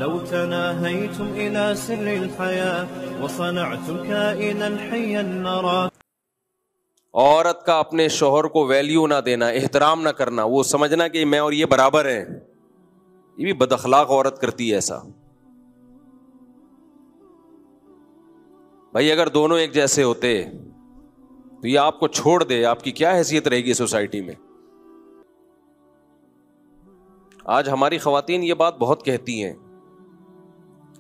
لو تناهيتم إلى سر الحياة وصنعتم كائنا حيا نرى. عورت کا اپنے شوہر کو ویلیو نہ دینا، احترام نہ کرنا، وہ سمجھنا کہ میں اور یہ برابر ہیں، یہ بھی بد اخلاق عورت کرتی ہے ایسا. بھائی اگر دونوں ایک جیسے ہوتے تو یہ آپ کو چھوڑ دے، آپ کی کیا حیثیت رہے گی سوسائٹی میں؟ آج ہماری خواتین یہ بات بہت کہتی ہیں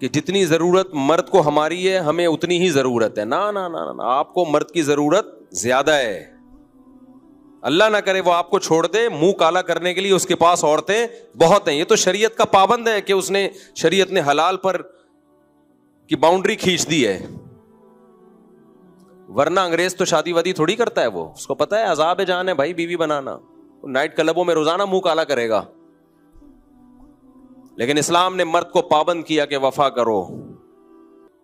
کہ جتنی ضرورت مرد کو ہماری ہے ہمیں اتنی ہی ضرورت ہے. نا نا نا نا، آپ کو مرد کی ضرورت زیادہ ہے. اللہ نہ کرے وہ آپ کو چھوڑ دے، منہ کالا کرنے کے لیے اس کے پاس عورتیں بہت ہیں. یہ تو شریعت کا پابند ہے کہ اس نے شریعت نے حلال پر کی باؤنڈری کھینچ دی ہے، ورنہ انگریز تو شادی وادی تھوڑی کرتا ہے. وہ اس کو پتا ہے عذاب جان ہے بھائی بیوی بنانا، نائٹ کلبوں میں روزانہ منہ کالا کرے گا. لیکن اسلام نے مرد کو پابند کیا کہ وفا کرو،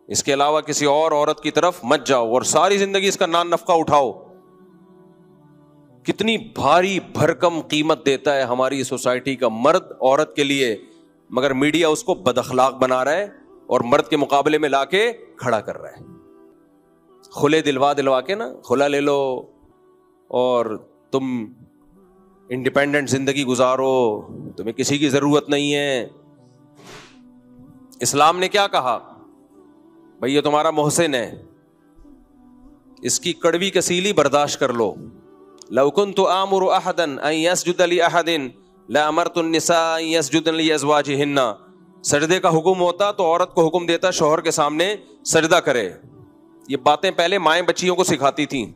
اس کے علاوہ کسی اور عورت کی طرف مت جاؤ اور ساری زندگی اس کا نان نفقہ اٹھاؤ. کتنی بھاری بھرکم قیمت دیتا ہے ہماری سوسائٹی کا مرد عورت کے لیے، مگر میڈیا اس کو بد اخلاق بنا رہا ہے اور مرد کے مقابلے میں لا کے کھڑا کر رہا ہے. کھلے دلوا کے نا، کھلا لے لو اور تم انڈیپینڈنٹ زندگی گزارو، تمہیں کسی کی ضرورت نہیں ہے. اسلام نے کیا کہا؟ بھئی یہ تمہارا محسن ہے، اس کی کڑوی کسیلی برداشت کر لو. لو كنت آمر احدا ان يسجد لاحد لامرت النساء ان يسجدن لازواجهن. سجدے کا حکم ہوتا تو عورت کو حکم دیتا شوہر کے سامنے سجدہ کرے. یہ باتیں پہلے مائیں بچیوں کو سکھاتی تھیں.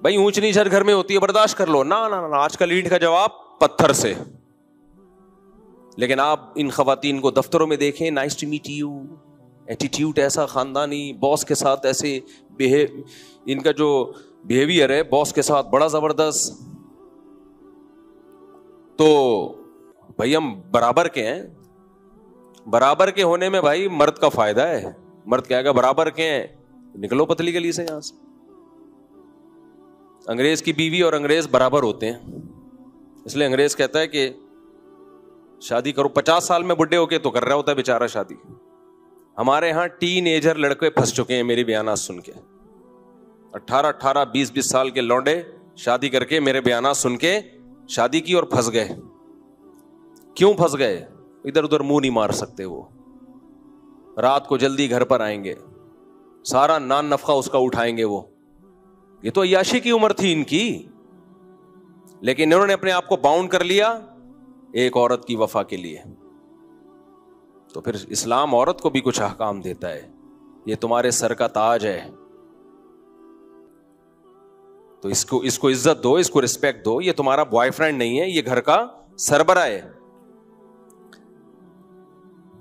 بھائی اونچ نیچ ہر گھر میں ہوتی ہے، برداشت کر لو. نا نا نا، آج کل اینٹ کا جواب پتھر سے. لیکن آپ ان خواتین کو دفتروں میں دیکھیں، nice to meet you, attitude ایسا خاندانی، باس کے ساتھ ایسے ان کا جو بیہیویئر ہے باس کے ساتھ بڑا زبردست. تو بھائی ہم برابر کے ہیں، برابر کے ہونے میں بھائی مرد کا فائدہ ہے. مرد کہے گا برابر کے ہیں، نکلو پتلی گلی سے یہاں سے. انگریز کی بیوی اور انگریز برابر ہوتے ہیں، اس لیے انگریز کہتا ہے کہ شادی کرو. 50 سال میں بڈھے ہو کے تو کر رہا ہوتا ہے بیچارہ شادی. ہمارے ہاں ٹین ایجر لڑکے پھنس چکے ہیں میری بیانات سن کے. 18 20 سال کے لونڈے شادی کر کے میرے بیانات سن کے شادی کی اور پھنس گئے. کیوں پھنس گئے؟ ادھر ادھر منہ نہیں مار سکتے. وہ رات کو جلدی گھر پر آئیں گے، سارا نان نفقہ اس کا اٹھائیں گے. وہ یہ تو عیاشی کی عمر تھی ان کی، لیکن انہوں نے اپنے آپ کو باؤنڈ کر لیا ایک عورت کی وفا کے لیے. تو پھر اسلام عورت کو بھی کچھ احکام دیتا ہے. یہ تمہارے سر کا تاج ہے، تو اس کو عزت دو، اس کو رسپیکٹ دو. یہ تمہارا بوائے فرینڈ نہیں ہے، یہ گھر کا سربراہ ہے.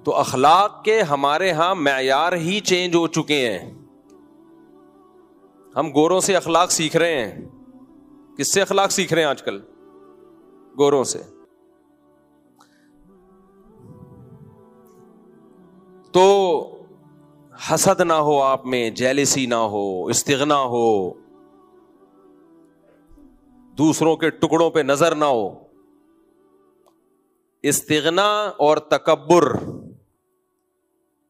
تو اخلاق کے ہمارے ہاں معیار ہی چینج ہو چکے ہیں. ہم گوروں سے اخلاق سیکھ رہے ہیں. کس سے اخلاق سیکھ رہے ہیں آج کل؟ گوروں سے. تو حسد نہ ہو آپ میں، جیلسی نہ ہو، استغنا ہو، دوسروں کے ٹکڑوں پہ نظر نہ ہو. استغنا اور تکبر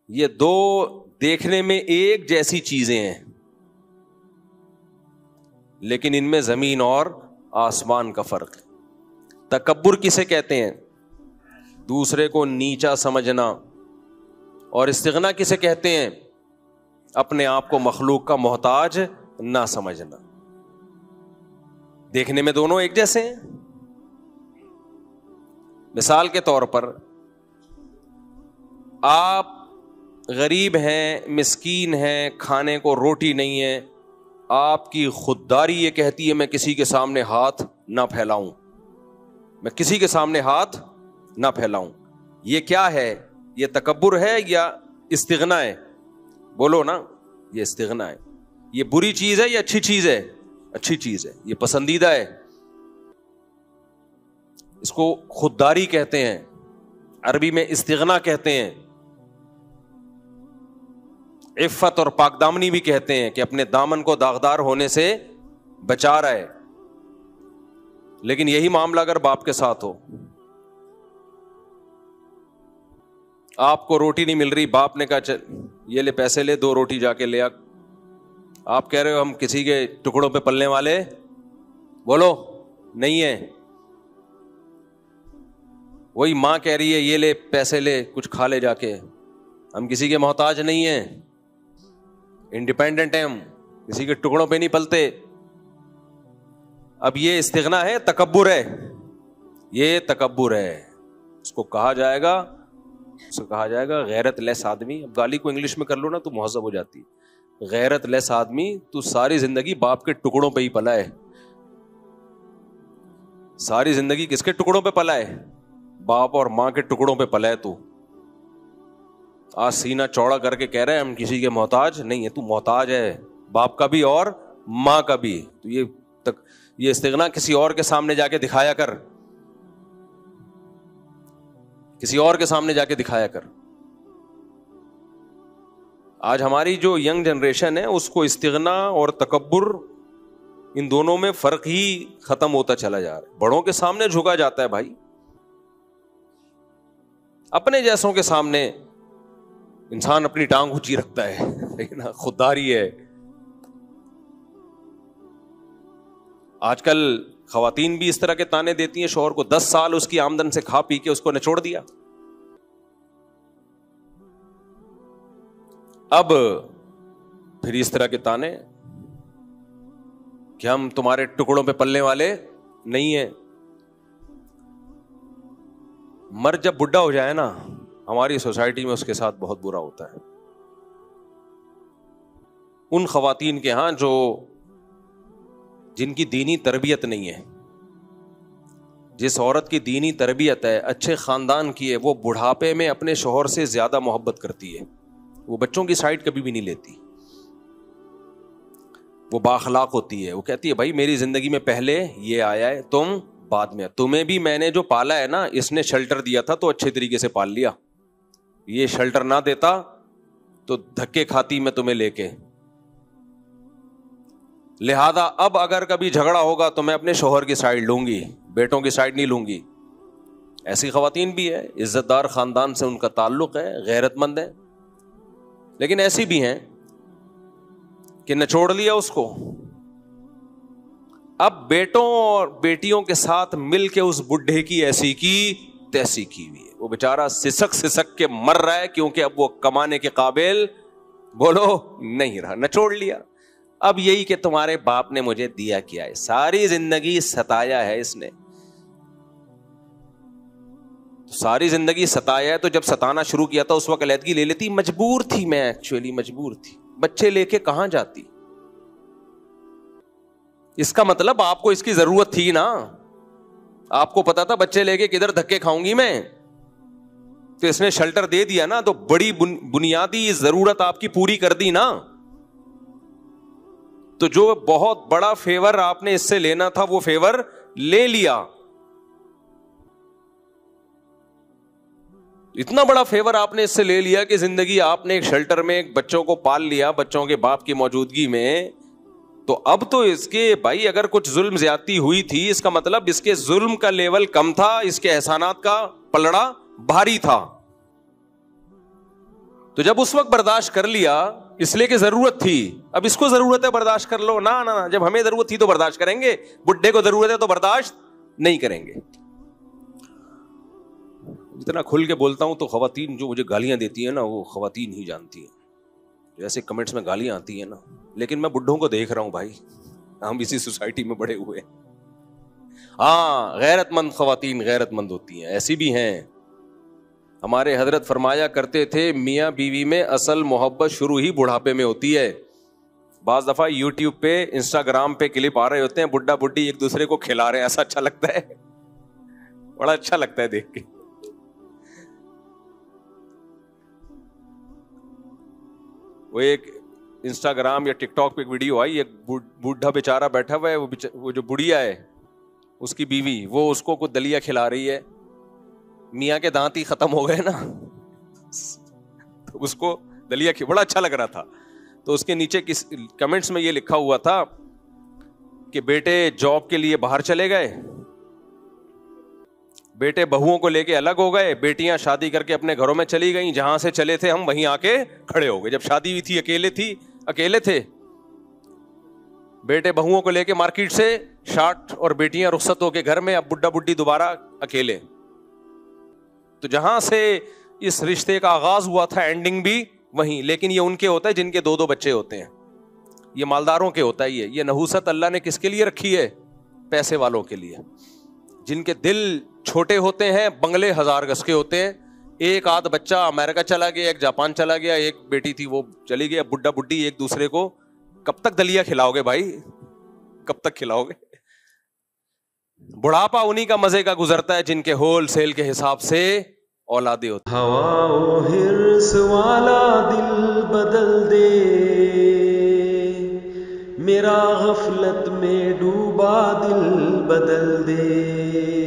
یہ دو دیکھنے میں ایک جیسی چیزیں ہیں، لیکن ان میں زمین اور آسمان کا فرق ہے. تکبر کسے کہتے ہیں؟ دوسرے کو نیچا سمجھنا. اور استغنا کسے کہتے ہیں؟ اپنے آپ کو مخلوق کا محتاج نہ سمجھنا. دیکھنے میں دونوں ایک جیسے ہیں. مثال کے طور پر آپ غریب ہیں، مسکین ہیں، کھانے کو روٹی نہیں ہے، آپ کی خودداری یہ کہتی ہے میں کسی کے سامنے ہاتھ نہ پھیلاؤں، میں کسی کے سامنے ہاتھ نہ پھیلاؤں. یہ کیا ہے؟ یہ تکبر ہے یا استغنا ہے؟ بولو نا. یہ استغنا ہے. یہ بری چیز ہے یا اچھی چیز ہے؟ اچھی چیز ہے، یہ پسندیدہ ہے. اس کو خودداری کہتے ہیں، عربی میں استغنا کہتے ہیں. عفت اور پاک دامنی بھی کہتے ہیں کہ اپنے دامن کو داغدار ہونے سے بچا رہا ہے. لیکن یہی معاملہ اگر باپ کے ساتھ ہو، آپ کو روٹی نہیں مل رہی, باپ نے کہا چل یہ لے پیسے لے, 2 روٹی جا کے لے آ. آپ کہہ رہے ہو ہم کسی کے ٹکڑوں پہ پلنے والے, بولو نہیں ہے. وہی ماں کہہ رہی ہے یہ لے پیسے لے, کچھ کھا لے جا کے. ہم کسی کے محتاج نہیں ہیں, انڈیپینڈنٹ ہیں ہم, کسی کے ٹکڑوں پہ نہیں پلتے. اب یہ استغنا ہے, تکبر ہے, یہ تکبر ہے. اس کو کہا جائے گا, اس کو کہا جائے گا غیرت لیس آدمی. اب گالی کو انگلش میں کر لو نا تو مہذب ہو جاتی. غیرت لیس آدمی, تو ساری زندگی باپ کے ٹکڑوں پہ ہی پلا ہے. ساری زندگی کس کے ٹکڑوں پہ پلا ہے؟ باپ اور ماں کے ٹکڑوں پہ پلا ہے. تو آج سینہ چوڑا کر کے کہہ رہے ہیں ہم کسی کے محتاج نہیں ہے. تو محتاج ہے باپ کا بھی اور ماں کا بھی. تو یہ استغنا کسی اور کے سامنے جا کے دکھایا کر, کسی اور کے سامنے جا کے دکھایا کر. آج ہماری جو ینگ جنریشن ہے اس کو استغنا اور تکبر, ان دونوں میں فرق ہی ختم ہوتا چلا جا رہا ہے. بڑوں کے سامنے جھکا جاتا ہے بھائی, اپنے جیسوں کے سامنے انسان اپنی ٹانگ اونچی رکھتا ہے, لیکن خودداری ہے. آج کل خواتین بھی اس طرح کے تانے دیتی ہیں شوہر کو, 10 سال اس کی آمدن سے کھا پی کے اس کو نچوڑ دیا. اب پھر اس طرح کے تانے کہ ہم تمہارے ٹکڑوں پہ پلنے والے نہیں ہیں. مرد جب بڈھا ہو جائے نا, ہماری سوسائٹی میں اس کے ساتھ بہت برا ہوتا ہے. ان خواتین کے ہاں جو جن کی دینی تربیت نہیں ہے, جس عورت کی دینی تربیت ہے, اچھے خاندان کی ہے, وہ بڑھاپے میں اپنے شوہر سے زیادہ محبت کرتی ہے. وہ بچوں کی سائڈ کبھی بھی نہیں لیتی. وہ بااخلاق ہوتی ہے. وہ کہتی ہے بھائی میری زندگی میں پہلے یہ آیا ہے, تم بعد میں. تمہیں بھی میں نے جو پالا ہے نا, اس نے شیلٹر دیا تھا تو اچھے طریقے سے پال لیا. یہ شیلٹر نہ دیتا تو دھکے کھاتی میں تمہیں لے کے. لہذا اب اگر کبھی جھگڑا ہوگا تو میں اپنے شوہر کی سائڈ لوں گی, بیٹوں کی سائڈ نہیں لوں گی. ایسی خواتین بھی ہے, عزت دار خاندان سے ان کا تعلق ہے, غیرت مند ہے. لیکن ایسی بھی ہیں کہ نچوڑ لیا اس کو. اب بیٹوں اور بیٹیوں کے ساتھ مل کے اس بڈھے کی ایسی کی تیسی کی ہوئی ہے. وہ بیچارہ سسک سسک کے مر رہا ہے, کیونکہ اب وہ کمانے کے قابل بولو نہیں رہا, نچوڑ لیا. اب یہی کہ تمہارے باپ نے مجھے دیا کیا ہے, ساری زندگی ستایا ہے اس نے, ساری زندگی ستایا ہے. تو جب ستانا شروع کیا تھا اس وقت علیحدگی لے لیتی. مجبور تھی میں, ایکچولی مجبور تھی. بچے لے کے کہاں جاتی؟ اس کا مطلب آپ کو اس کی ضرورت تھی نا. آپ کو پتا تھا بچے لے کے کدھر دھکے کھاؤں گی میں, تو اس نے شیلٹر دے دیا نا, تو بڑی بنیادی ضرورت آپ کی پوری کر دی نا. تو جو بہت بڑا فیور آپ نے اس سے لینا تھا وہ فیور لے لیا. اتنا بڑا فیور آپ نے اس سے لے لیا کہ زندگی آپ نے ایک شیلٹر میں ایک بچوں کو پال لیا, بچوں کے باپ کی موجودگی میں. تو اب تو اس کے بھائی اگر کچھ ظلم زیادتی ہوئی تھی, اس کا مطلب اس کے ظلم کا لیول کم تھا, اس کے احسانات کا پلڑا بھاری تھا. تو جب اس وقت برداشت کر لیا اس لیے کہ ضرورت تھی, اب اس کو ضرورت ہے برداشت کر لو. نہ جب ہمیں ضرورت تھی تو برداشت کریں گے, بڈھے کو ضرورت ہے تو برداشت نہیں کریں گے. جتنا کھل کے بولتا ہوں تو خواتین جو مجھے گالیاں دیتی ہیں نا, وہ خواتین ہی جانتی ہیں. جیسے کمنٹس میں گالیاں آتی ہیں نا, لیکن میں بڈھوں کو دیکھ رہا ہوں بھائی, ہم اسی سوسائٹی میں بڑے ہوئے. ہاں غیرت مند خواتین غیرت مند ہوتی ہیں, ایسی بھی ہیں. ہمارے حضرت فرمایا کرتے تھے میاں بیوی میں اصل محبت شروع ہی بڑھاپے میں ہوتی ہے. بعض دفعہ یوٹیوب پہ انسٹاگرام پہ کلپ آ رہے ہوتے ہیں, بڈھا بڈھی ایک دوسرے کو کھلا رہے ہیں, ایسا اچھا لگتا ہے, بڑا اچھا لگتا ہے دیکھ کے. وہ ایک انسٹاگرام یا ٹک ٹاک پہ ایک ویڈیو آئی, ایک بوڑھا بیچارہ بیٹھا ہوا ہے, وہ جو بڑھیا ہے اس کی بیوی, وہ اس کو کچھ دلیا کھلا رہی ہے. میاں کے دانت ہی ختم ہو گئے نا, تو اس کو دلیا بڑا اچھا لگ رہا تھا. تو اس کے نیچے کمنٹس میں یہ لکھا ہوا تھا کہ بیٹے جاب کے لیے باہر چلے گئے, بیٹے بہوؤں کو لے کے الگ ہو گئے, بیٹیاں شادی کر کے اپنے گھروں میں چلی گئیں, جہاں سے چلے تھے ہم وہیں آ کے کھڑے ہو گئے. جب شادی ہوئی تھی اکیلے تھے. بیٹے بہوؤں کو لے کے مارکیٹ سے شارٹ اور بیٹیاں رخصت ہو کے گھر میں, اب بڈھا بڈھی دوبارہ اکیلے. تو جہاں سے اس رشتے کا آغاز ہوا تھا اینڈنگ بھی وہیں. لیکن یہ ان کے ہوتا ہے جن کے 2 بچے ہوتے ہیں, یہ مالداروں کے ہوتا ہے. یہ نحوست اللہ نے کس کے لیے رکھی ہے؟ پیسے والوں کے لیے. جن کے دل چھوٹے ہوتے ہیں, بنگلے 1000 گز کے ہوتے ہیں, ایک آدھ بچہ امریکہ چلا گیا, ایک جاپان چلا گیا, ایک بیٹی تھی وہ چلی گئی, بڈھا بڈھی ایک دوسرے کو کب تک دلیا کھلاؤ گے بھائی, کب تک کھلاؤ گے؟ بڑھاپا انہی کا مزے کا گزرتا ہے جن کے ہول سیل کے حساب سے اولادیں ہوتی. ہوا و حرص والا دل بدل دے, میرا غفلت میں ڈوبا دل بدل دے.